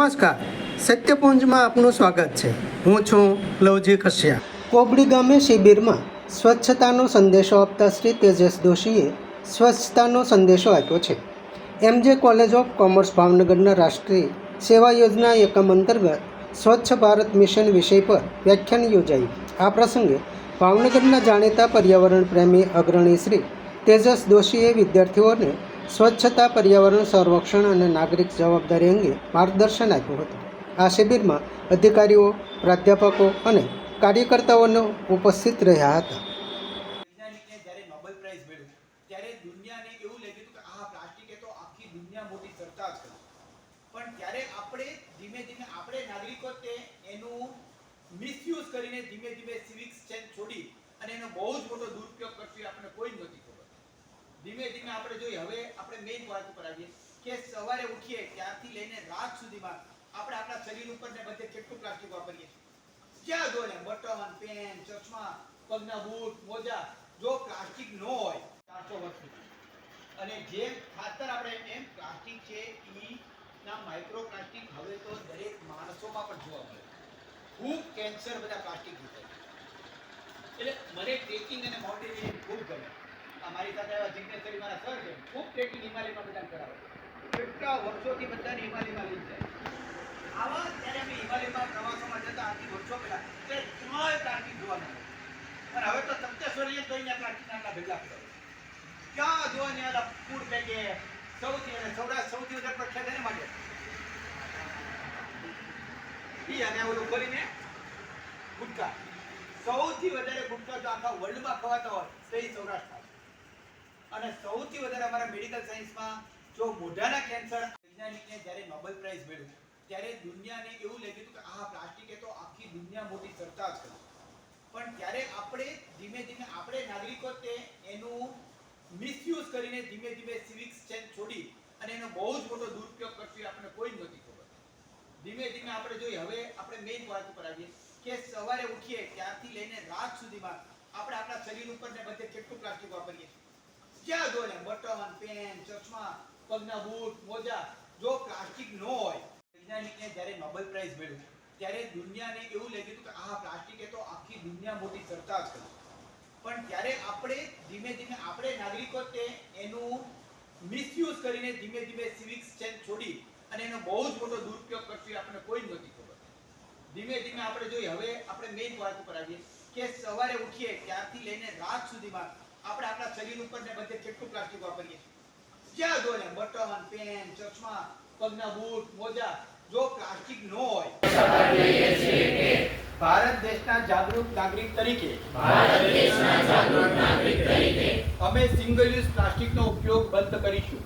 નમસ્કાર, સત્યપુંજમાં આપનું સ્વાગત છે. હું છું લવજી કશ્યા. કોબડી ગામે શિબિરમાં સ્વચ્છતાનો સંદેશો આપતા શ્રી તેજસ દોશીએ સ્વચ્છતાનો સંદેશો આપ્યો છે. MJ કોલેજ ઓફ કોમર્સ ભાવનગરના રાષ્ટ્રીય સેવા યોજના એકમ અંતર્ગત સ્વચ્છ ભારત મિશન વિષય પર વ્યાખ્યાન યોજાયું. આ પ્રસંગે ભાવનગરના જાણીતા પર્યાવરણ પ્રેમી અગ્રણી શ્રી તેજસ દોશીએ વિદ્યાર્થીઓને સ્વચ્છતા, પર્યાવરણ સંરક્ષણ અને નાગરિક જવાબદારી અંગે માર્ગદર્શન આપ્યું હતું. આ શિબિરમાં અધિકારીઓ, પ્રાધ્યાપકો અને કાર્યકર્તાઓનો ઉપસ્થિત રહ્યા હતા. વૈજ્ઞાનિકને જ્યારે નોબેલ પ્રાઇઝ મળ્યું ત્યારે દુનિયાને એવું લાગ્યું કે આ પ્લાસ્ટિકે તો આખી દુનિયા મોટી ચર્ચા જ કરી. પણ ત્યારે આપણે ધીમે ધીમે આપણે નાગરિકો તે એનું મિસયુઝ કરીને ધીમે ધીમે સિવિક સેન્સ છોડી અને એનો બહુ જ મોટો દુરુપયોગ કરશું એ આપણને કોઈ જ નથી ખબર. ધીમે ધીમે આપણે જોઈએ હવે આપણે મેઇન વાત ઉપર આવીએ કે સવારે ઉઠીએ ત્યારથી લઈને રાત સુધીમાં આપણે આપણા શરીર ઉપર ને બધે કેટલું પ્લાસ્ટિક વાપરીએ. ક્યાં જો ને બટન, પેન, ચશ્મા, પગના બૂટ, મોજા, જો પ્લાસ્ટિક ન હોય 400 વર્ષ સુધી. અને જે ખાતર આપણે એમ પ્લાસ્ટિક છે ઈ ના માઇક્રો પ્લાસ્ટિક હવે તો દરેક માણસોમાં પણ જોવા મળે. ખૂબ કેન્સર બધા પ્લાસ્ટિક થાય. એટલે મને ટ્રેકિંગ અને માઉન્ટેનિયરિંગ ખૂબ ગમે. અમારી સાથે એવા જિગ્નેશ્વરી મારા સર છે, ખૂબ ટ્રેકિંગ હિમાલયમાં બધા કરાવે. કેટલા વર્ષોથી બધાને હિમાલયમાં લઈ જાય. આવા ત્યારે અમે હિમાલયમાં પ્રવાસોમાં જતા આથી વર્ષો પહેલા તે ક્યાંય પ્લાસ્ટિક જોવા મળે. પણ હવે તો સપ્તેશ્વરીએ જોઈને પ્લાસ્ટિકના આટલા ભેગા કરે. ક્યાં જોવા ને ઓલા ફૂડ પેકે સૌથી અને સૌથી વધારે પ્રખ્યાત એને માટે ઈ અને ઓલું કરીને ગુટકા. સૌથી વધારે ગુટકા જો આખા વર્લ્ડમાં ખવાતા હોય તો એ સૌરાષ્ટ્ર. અને સૌથી વધારે અમારા મેડિકલ સાયન્સમાં જો મોઢાના કેન્સર વૈજ્ઞાનિકને જ્યારે નોબેલ પ્રાઇઝ મળ્યું ત્યારે દુનિયાને એવું લાગ્યું કે આ પ્લાસ્ટિકે તો આખી દુનિયા મોટી ચર્ચા જ કરી. પણ ત્યારે આપણે ધીમે ધીમે આપણે નાગરિકો તે એનું મિસયુઝ કરીને ધીમે ધીમે સિવિક સેન્સ છોડી અને એનો બહુ જ મોટો દુરુપયોગ કરશું એ આપણને કોઈ જ નથી ખબર. ધીમે ધીમે આપણે જોઈએ હવે આપણે મેઇન વાત ઉપર આવીએ કે સવારે ઉઠીએ ત્યારથી લઈને રાત સુધીમાં આપણે આપણા શરીર ઉપર ને બધે કેટલું પ્લાસ્ટિક વાપરીએ. ક્યાં જો ને બટન, પેન, ચશ્મા, પગના બૂટ, મોજા, જો પ્લાસ્ટિક ન હોય. વૈજ્ઞાનિકને જ્યારે નોબેલ પ્રાઇઝ મળ્યું ત્યારે દુનિયાને એવું લાગ્યું કે આ પ્લાસ્ટિકે તો આખી દુનિયા મોટી ચર્ચા જ કરી. પણ ત્યારે આપણે ધીમે ધીમે આપણે નાગરિકો તે એનું મિસયુઝ કરીને ધીમે ધીમે સિવિક સેન્સ છોડી અને એનો બહુ જ મોટો દુરુપયોગ કરશું એ આપણને કોઈ જ નથી ખબર. ધીમે ધીમે આપણે જોઈએ હવે આપણે મેઇન વાત ઉપર આવીએ કે સવારે ઉઠીએ ત્યારથી લઈને રાત સુધીમાં આપણે આપણા શરીર ઉપર ને બધે કેટલું પ્લાસ્ટિક વાપરીએ. ક્યાં જો ને બટન, પેન, ચશ્મા, પગના બૂટ, મોજા, જો પ્લાસ્ટિક ન હોય. ભારત દેશના જાગૃત નાગરિક તરીકે અમે સિંગલ યુઝ પ્લાસ્ટિકનો ઉપયોગ બંધ કરીશું.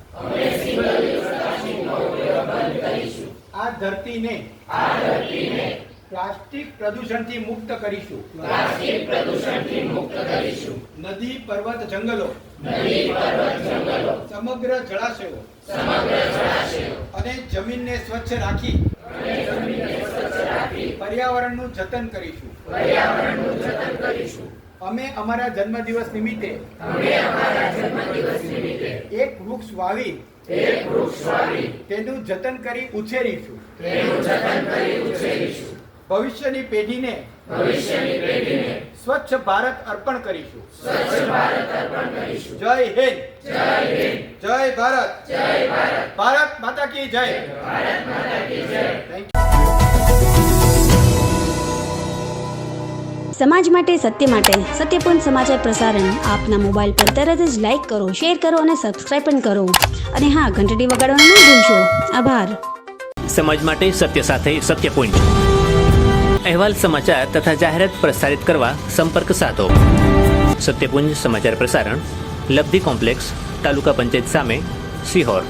આ ધરતીને પ્લાસ્ટિક પ્રદૂષણથી મુક્ત કરીશું. નદી, પર્વત, જંગલો, સમગ્ર જળાશયો અને જમીનને સ્વચ્છ રાખી પર્યાવરણનું જતન કરીશું. અમે અમારા જન્મદિવસ નિમિત્તે એક વૃક્ષ વાવી તેનું જતન કરી ઉછેરીશું. ભવિષ્યની પેઢીને સ્વચ્છ ભારત અર્પણ કરીશું. જય હિન્દ, જય ભારત, ભારત માતા કી જય. સમાજ માટે, સત્ય માટે, સત્યપૂર્ણ સમાચાર પ્રસારણ આપના મોબાઈલ પર તરત જ લાઈક કરો, શેર કરો અને સબસ્ક્રાઇબ પણ કરો. અને હા, ઘંટડી વગાડવાનું ન ભૂલશો. આભાર. સમાજ માટે સત્ય સાથે સત્યપૂર્ણ અહેવાલ, સમાચાર તથા જાહેરાત પ્રસારિત કરવા સંપર્ક સાધો. સત્યપુંજ સમાચાર પ્રસારણ, લબ્ધિ કોમ્પ્લેક્સ, તાલુકા પંચાયત સામે, સિહોર.